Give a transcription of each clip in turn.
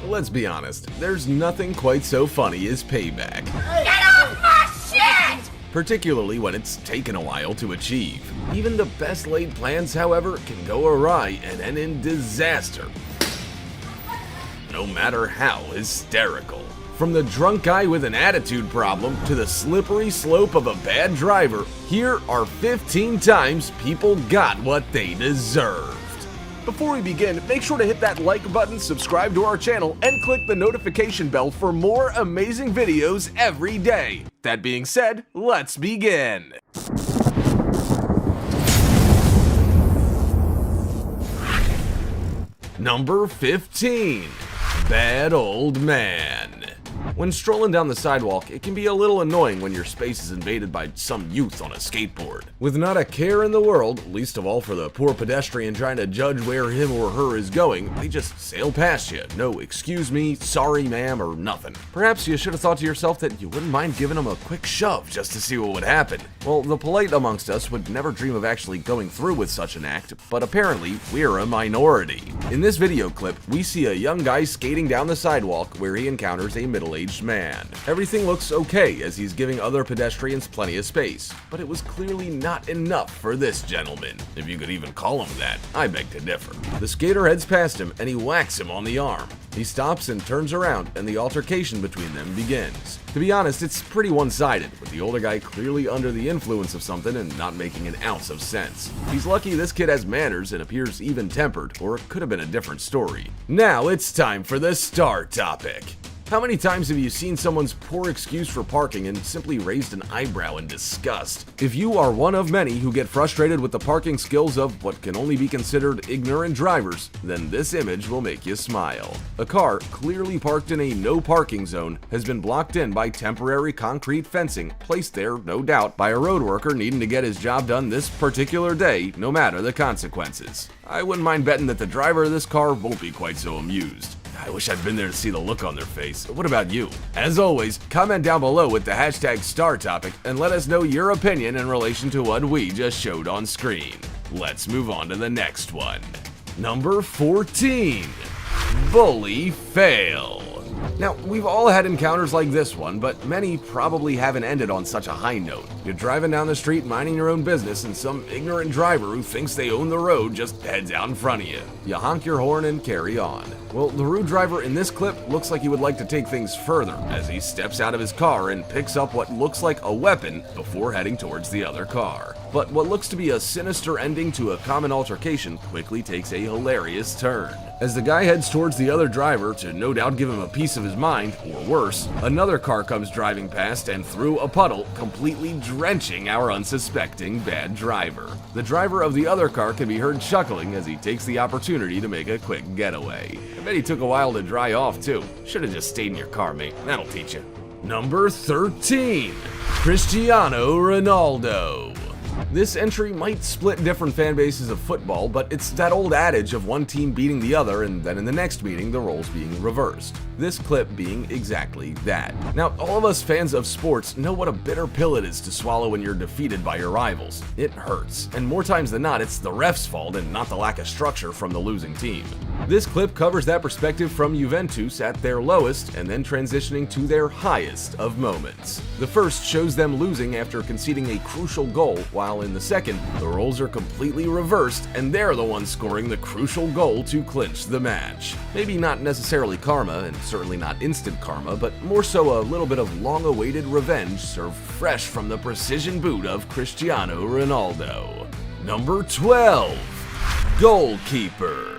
Let's be honest, there's nothing quite so funny as payback. Get off my shit! Particularly when it's taken a while to achieve. Even the best laid plans, however, can go awry and end in disaster, no matter how hysterical. From the drunk guy with an attitude problem to the slippery slope of a bad driver, here are 15 times people got what they deserved. Before we begin, make sure to hit that like button, subscribe to our channel, and click the notification bell for more amazing videos every day. That being said, let's begin. Number 15. Bad Old Man. When strolling down the sidewalk, it can be a little annoying when your space is invaded by some youth on a skateboard. With not a care in the world, least of all for the poor pedestrian trying to judge where him or her is going, they just sail past you. No excuse me, sorry ma'am, or nothing. Perhaps you should have thought to yourself that you wouldn't mind giving them a quick shove just to see what would happen. Well, the polite amongst us would never dream of actually going through with such an act, but apparently we're a minority. In this video clip, we see a young guy skating down the sidewalk where he encounters a middle-aged man. Everything looks okay as he's giving other pedestrians plenty of space, but it was clearly not enough for this gentleman, if you could even call him that. I beg to differ. The skater heads past him and he whacks him on the arm. He stops and turns around, and the altercation between them begins. To be honest, it's pretty one-sided, with the older guy clearly under the influence of something and not making an ounce of sense. He's lucky this kid has manners and appears even-tempered, or it could have been a different story. Now it's time for the star topic. How many times have you seen someone's poor excuse for parking and simply raised an eyebrow in disgust? If you are one of many who get frustrated with the parking skills of what can only be considered ignorant drivers, then this image will make you smile. A car, clearly parked in a no parking zone, has been blocked in by temporary concrete fencing, placed there, no doubt, by a road worker needing to get his job done this particular day, no matter the consequences. I wouldn't mind betting that the driver of this car won't be quite so amused. I wish I'd been there to see the look on their face. What about you? As always, comment down below with the hashtag star topic and let us know your opinion in relation to what we just showed on screen. Let's move on to the next one. Number 14. Bully Fail. Now, we've all had encounters like this one, but many probably haven't ended on such a high note. You're driving down the street minding your own business and some ignorant driver who thinks they own the road just heads out in front of you. You honk your horn and carry on. Well, the rude driver in this clip looks like he would like to take things further as he steps out of his car and picks up what looks like a weapon before heading towards the other car. But what looks to be a sinister ending to a common altercation quickly takes a hilarious turn. As the guy heads towards the other driver to no doubt give him a piece of his mind, or worse, another car comes driving past and through a puddle, completely drenching our unsuspecting bad driver. The driver of the other car can be heard chuckling as he takes the opportunity to make a quick getaway. I bet he took a while to dry off too. Should have just stayed in your car, mate. That'll teach you. Number 13. Cristiano Ronaldo. This entry might split different fan bases of football, but it's that old adage of one team beating the other and then in the next meeting the roles being reversed. This clip being exactly that. Now, all of us fans of sports know what a bitter pill it is to swallow when you're defeated by your rivals. It hurts, and more times than not, it's the ref's fault and not the lack of structure from the losing team. This clip covers that perspective from Juventus at their lowest and then transitioning to their highest of moments. The first shows them losing after conceding a crucial goal, while in the second, the roles are completely reversed and they're the ones scoring the crucial goal to clinch the match. Maybe not necessarily karma, and certainly not instant karma, but more so a little bit of long-awaited revenge served fresh from the precision boot of Cristiano Ronaldo. Number 12. Goalkeeper.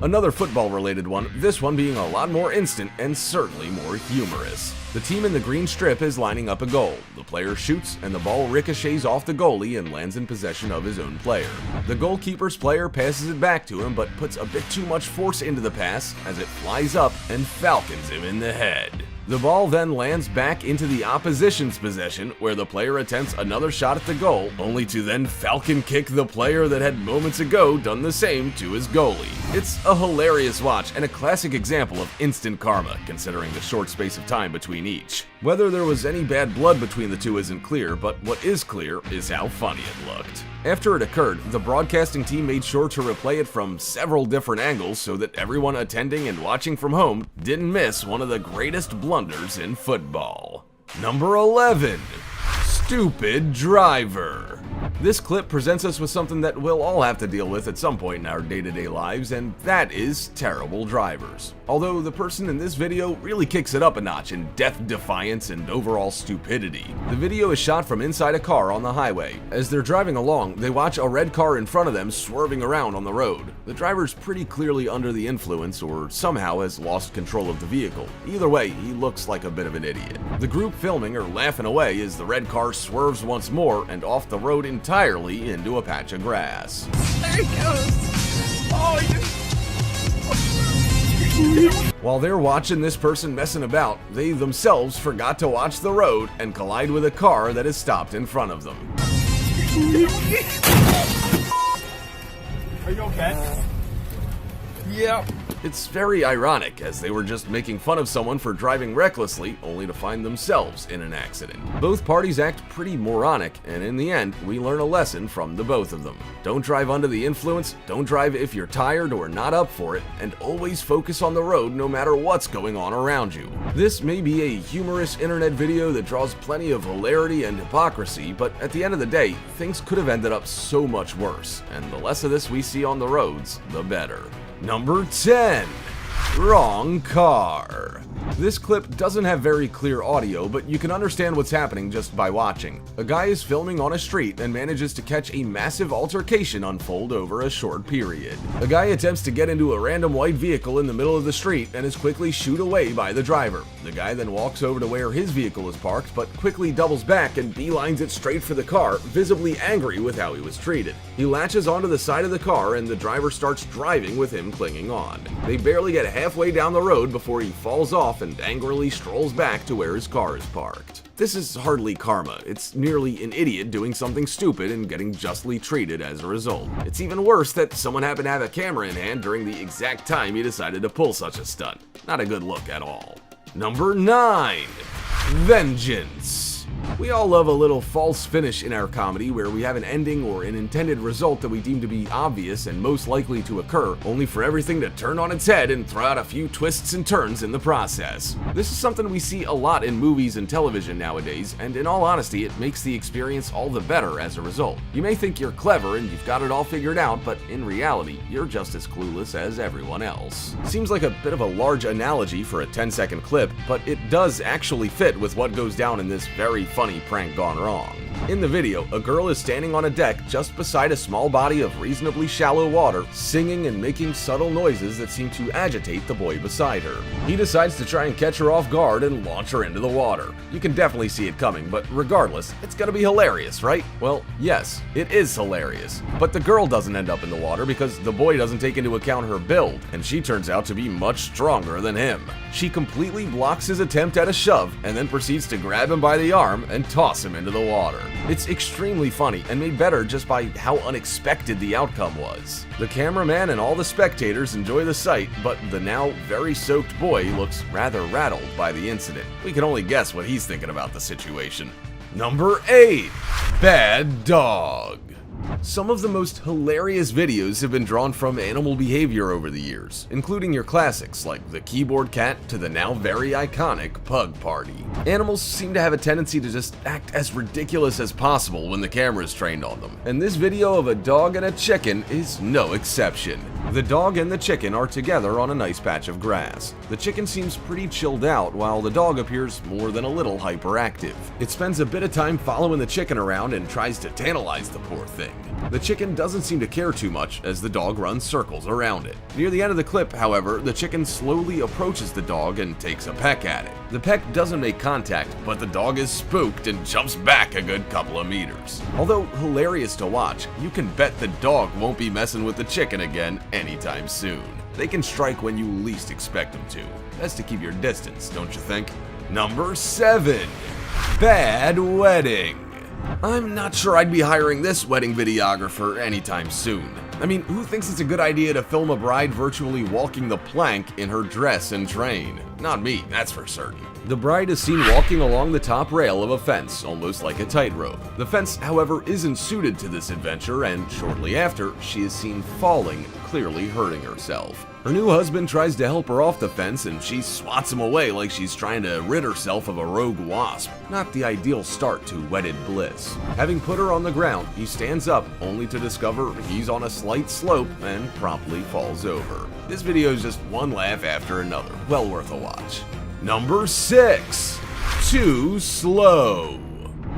Another football-related one, this one being a lot more instant and certainly more humorous. The team in the green strip is lining up a goal. The player shoots, and the ball ricochets off the goalie and lands in possession of his own player. The goalkeeper's player passes it back to him, but puts a bit too much force into the pass as it flies up and falcons him in the head. The ball then lands back into the opposition's possession, where the player attempts another shot at the goal, only to then falcon kick the player that had moments ago done the same to his goalie. It's a hilarious watch and a classic example of instant karma, considering the short space of time between each. Whether there was any bad blood between the two isn't clear, but what is clear is how funny it looked. After it occurred, the broadcasting team made sure to replay it from several different angles so that everyone attending and watching from home didn't miss one of the greatest blunders in football. Number 11. Stupid driver. This clip presents us with something that we'll all have to deal with at some point in our day-to-day lives, and that is terrible drivers. Although the person in this video really kicks it up a notch in death defiance and overall stupidity. The video is shot from inside a car on the highway. As they're driving along, they watch a red car in front of them swerving around on the road. The driver's pretty clearly under the influence or somehow has lost control of the vehicle. Either way, he looks like a bit of an idiot. The group filming are laughing away as the red car swerves once more and off the road entirely into a patch of grass. There he goes. Oh, While they're watching this person messing about, they themselves forgot to watch the road and collide with a car that has stopped in front of them. Are you okay? Yep. It's very ironic, as they were just making fun of someone for driving recklessly, only to find themselves in an accident. Both parties act pretty moronic, and in the end, we learn a lesson from the both of them. Don't drive under the influence, don't drive if you're tired or not up for it, and always focus on the road no matter what's going on around you. This may be a humorous internet video that draws plenty of hilarity and hypocrisy, but at the end of the day, things could have ended up so much worse, and the less of this we see on the roads, the better. Number 10. Wrong car. This clip doesn't have very clear audio, but you can understand what's happening just by watching. A guy is filming on a street and manages to catch a massive altercation unfold over a short period. The guy attempts to get into a random white vehicle in the middle of the street and is quickly shooed away by the driver. The guy then walks over to where his vehicle is parked, but quickly doubles back and beelines it straight for the car, visibly angry with how he was treated. He latches onto the side of the car and the driver starts driving with him clinging on. They barely get halfway down the road before he falls off and angrily strolls back to where his car is parked. This is hardly karma, it's merely an idiot doing something stupid and getting justly treated as a result. It's even worse that someone happened to have a camera in hand during the exact time he decided to pull such a stunt. Not a good look at all. Number 9. Vengeance. We all love a little false finish in our comedy where we have an ending or an intended result that we deem to be obvious and most likely to occur, only for everything to turn on its head and throw out a few twists and turns in the process. This is something we see a lot in movies and television nowadays, and in all honesty, it makes the experience all the better as a result. You may think you're clever and you've got it all figured out, but in reality, you're just as clueless as everyone else. Seems like a bit of a large analogy for a 10-second clip, but it does actually fit with what goes down in this very funny prank gone wrong. In the video, a girl is standing on a deck just beside a small body of reasonably shallow water, singing and making subtle noises that seem to agitate the boy beside her. He decides to try and catch her off guard and launch her into the water. You can definitely see it coming, but regardless, it's gonna be hilarious, right? Well, yes, it is hilarious. But the girl doesn't end up in the water because the boy doesn't take into account her build, and she turns out to be much stronger than him. She completely blocks his attempt at a shove and then proceeds to grab him by the arm and toss him into the water. It's extremely funny and made better just by how unexpected the outcome was. The cameraman and all the spectators enjoy the sight, but the now very soaked boy looks rather rattled by the incident. We can only guess what he's thinking about the situation. Number 8. Bad Dog. Some of the most hilarious videos have been drawn from animal behavior over the years, including your classics like the keyboard cat to the now very iconic Pug Party. Animals seem to have a tendency to just act as ridiculous as possible when the camera is trained on them, and this video of a dog and a chicken is no exception. The dog and the chicken are together on a nice patch of grass. The chicken seems pretty chilled out, while the dog appears more than a little hyperactive. It spends a bit of time following the chicken around and tries to tantalize the poor thing. The chicken doesn't seem to care too much as the dog runs circles around it. Near the end of the clip, however, the chicken slowly approaches the dog and takes a peck at it. The peck doesn't make contact, but the dog is spooked and jumps back a good couple of meters. Although hilarious to watch, you can bet the dog won't be messing with the chicken again anytime soon. They can strike when you least expect them to. Best to keep your distance, don't you think? Number 7. Bad Wedding. I'm not sure I'd be hiring this wedding videographer anytime soon. I mean, who thinks it's a good idea to film a bride virtually walking the plank in her dress and train? Not me, that's for certain. The bride is seen walking along the top rail of a fence, almost like a tightrope. The fence, however, isn't suited to this adventure, and shortly after, she is seen falling, clearly hurting herself. Her new husband tries to help her off the fence, and she swats him away like she's trying to rid herself of a rogue wasp. Not the ideal start to wedded bliss. Having put her on the ground, he stands up, only to discover he's on a slight slope and promptly falls over. This video is just one laugh after another. Well worth a watch. Number 6. Too slow.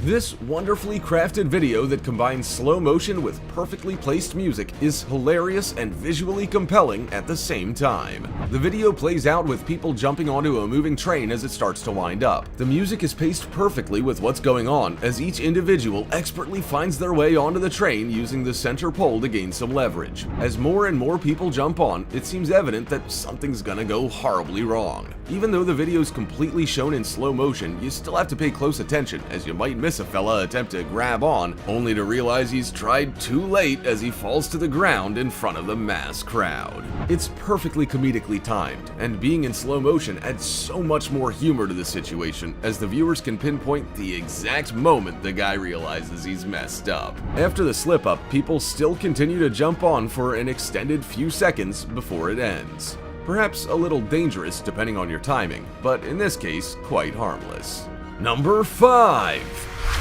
This wonderfully crafted video that combines slow motion with perfectly placed music is hilarious and visually compelling at the same time. The video plays out with people jumping onto a moving train as it starts to wind up. The music is paced perfectly with what's going on, as each individual expertly finds their way onto the train using the center pole to gain some leverage. As more and more people jump on, it seems evident that something's gonna go horribly wrong. Even though the video is completely shown in slow motion, you still have to pay close attention, as you might miss a fella attempt to grab on, only to realize he's tried too late as he falls to the ground in front of the mass crowd. It's perfectly comedically timed, and being in slow motion adds so much more humor to the situation, as the viewers can pinpoint the exact moment the guy realizes he's messed up. After the slip-up, people still continue to jump on for an extended few seconds before it ends. Perhaps a little dangerous depending on your timing, but in this case, quite harmless. Number 5.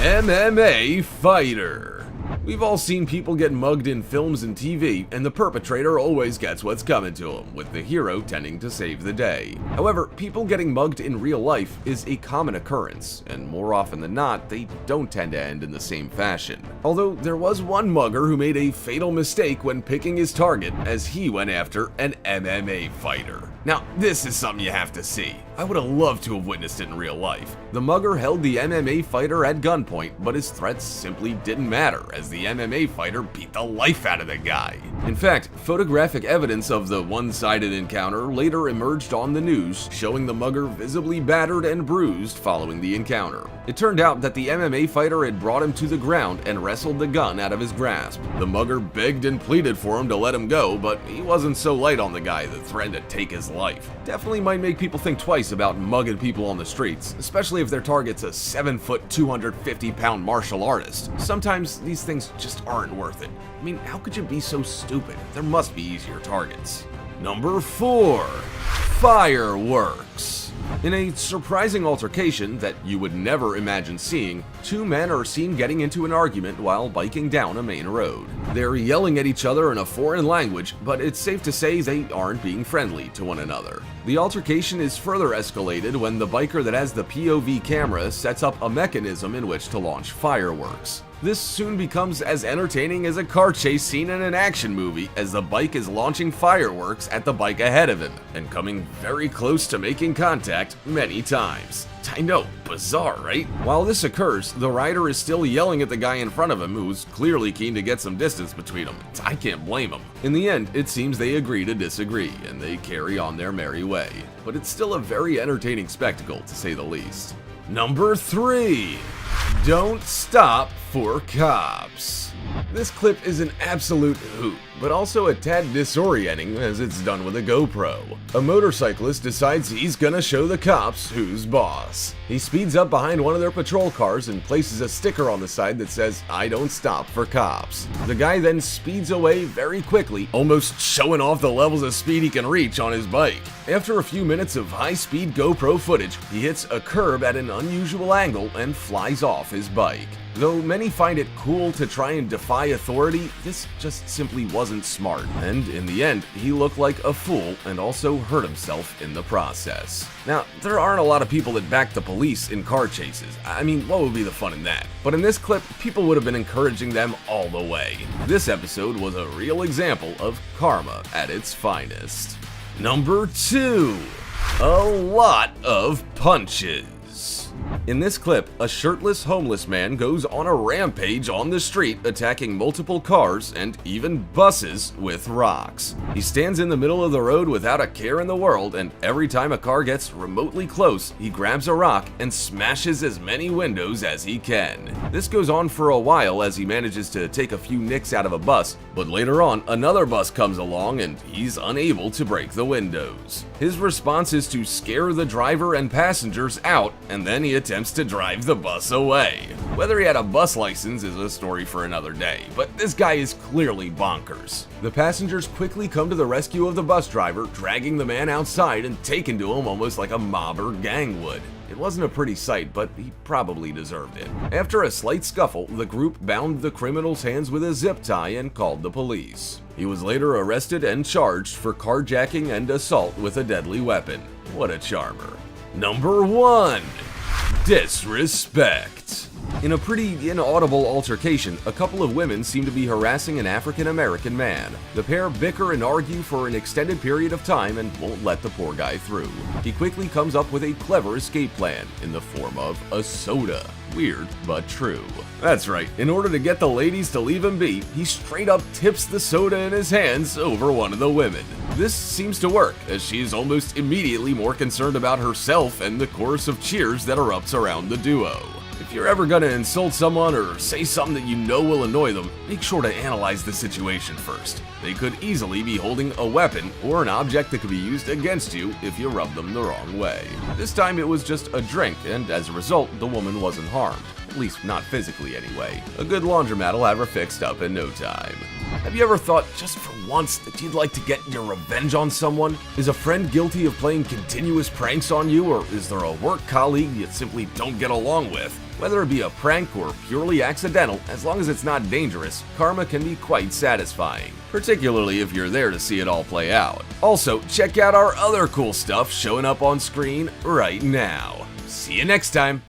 MMA Fighter. We've all seen people get mugged in films and TV, and the perpetrator always gets what's coming to him, with the hero tending to save the day. However, people getting mugged in real life is a common occurrence, and more often than not, they don't tend to end in the same fashion. Although there was one mugger who made a fatal mistake when picking his target, as he went after an MMA fighter. Now, this is something you have to see. I would have loved to have witnessed it in real life. The mugger held the MMA fighter at gunpoint, but his threats simply didn't matter, as the MMA fighter beat the life out of the guy. In fact, photographic evidence of the one-sided encounter later emerged on the news, showing the mugger visibly battered and bruised following the encounter. It turned out that the MMA fighter had brought him to the ground and wrestled the gun out of his grasp. The mugger begged and pleaded for him to let him go, but he wasn't so light on the guy that threatened to take his life. Definitely might make people think twice about mugging people on the streets, especially if their target's a 7-foot, 250-pound martial artist. Sometimes these things just aren't worth it. I mean, how could you be so stupid? There must be easier targets. Number 4. Fireworks. In a surprising altercation that you would never imagine seeing, two men are seen getting into an argument while biking down a main road. They're yelling at each other in a foreign language, but it's safe to say they aren't being friendly to one another. The altercation is further escalated when the biker that has the POV camera sets up a mechanism in which to launch fireworks. This soon becomes as entertaining as a car chase scene in an action movie, as the bike is launching fireworks at the bike ahead of him, and coming very close to making contact many times. I know, bizarre, right? While this occurs, the rider is still yelling at the guy in front of him, who's clearly keen to get some distance between them. I can't blame him. In the end, it seems they agree to disagree, and they carry on their merry way. But it's still a very entertaining spectacle, to say the least. Number 3. Don't stop for cops. This clip is an absolute hoot, but also a tad disorienting as it's done with a GoPro. A motorcyclist decides he's gonna show the cops who's boss. He speeds up behind one of their patrol cars and places a sticker on the side that says, "I don't stop for cops." The guy then speeds away very quickly, almost showing off the levels of speed he can reach on his bike. After a few minutes of high-speed GoPro footage, he hits a curb at an unusual angle and flies off his bike. Though many find it cool to try and defy authority, this just simply wasn't smart, and in the end, he looked like a fool and also hurt himself in the process. Now, there aren't a lot of people that back the police in car chases. I mean, what would be the fun in that? But in this clip, people would have been encouraging them all the way. This episode was a real example of karma at its finest. Number 2. A lot of punches. In this clip, a shirtless homeless man goes on a rampage on the street, attacking multiple cars and even buses with rocks. He stands in the middle of the road without a care in the world, and every time a car gets remotely close, he grabs a rock and smashes as many windows as he can. This goes on for a while as he manages to take a few nicks out of a bus, but later on, another bus comes along and he's unable to break the windows. His response is to scare the driver and passengers out, and then he attempts to drive the bus away. Whether he had a bus license is a story for another day, but this guy is clearly bonkers. The passengers quickly come to the rescue of the bus driver, dragging the man outside and taking to him almost like a mob or gang would. It wasn't a pretty sight, but he probably deserved it. After a slight scuffle, the group bound the criminal's hands with a zip tie and called the police. He was later arrested and charged for carjacking and assault with a deadly weapon. What a charmer. Number 1. Disrespect. In a pretty inaudible altercation, a couple of women seem to be harassing an African-American man. The pair bicker and argue for an extended period of time and won't let the poor guy through. He quickly comes up with a clever escape plan in the form of a soda. Weird, but true. That's right, in order to get the ladies to leave him be, he straight up tips the soda in his hands over one of the women. This seems to work, as she is almost immediately more concerned about herself and the chorus of cheers that erupts around the duo. If you're ever gonna insult someone or say something that you know will annoy them, make sure to analyze the situation first. They could easily be holding a weapon or an object that could be used against you if you rub them the wrong way. This time it was just a drink, and as a result, the woman wasn't harmed. At least not physically anyway. A good laundromat will have her fixed up in no time. Have you ever thought, just for once, that you'd like to get your revenge on someone? Is a friend guilty of playing continuous pranks on you, or is there a work colleague you simply don't get along with? Whether it be a prank or purely accidental, as long as it's not dangerous, karma can be quite satisfying, particularly if you're there to see it all play out. Also, check out our other cool stuff showing up on screen right now. See you next time!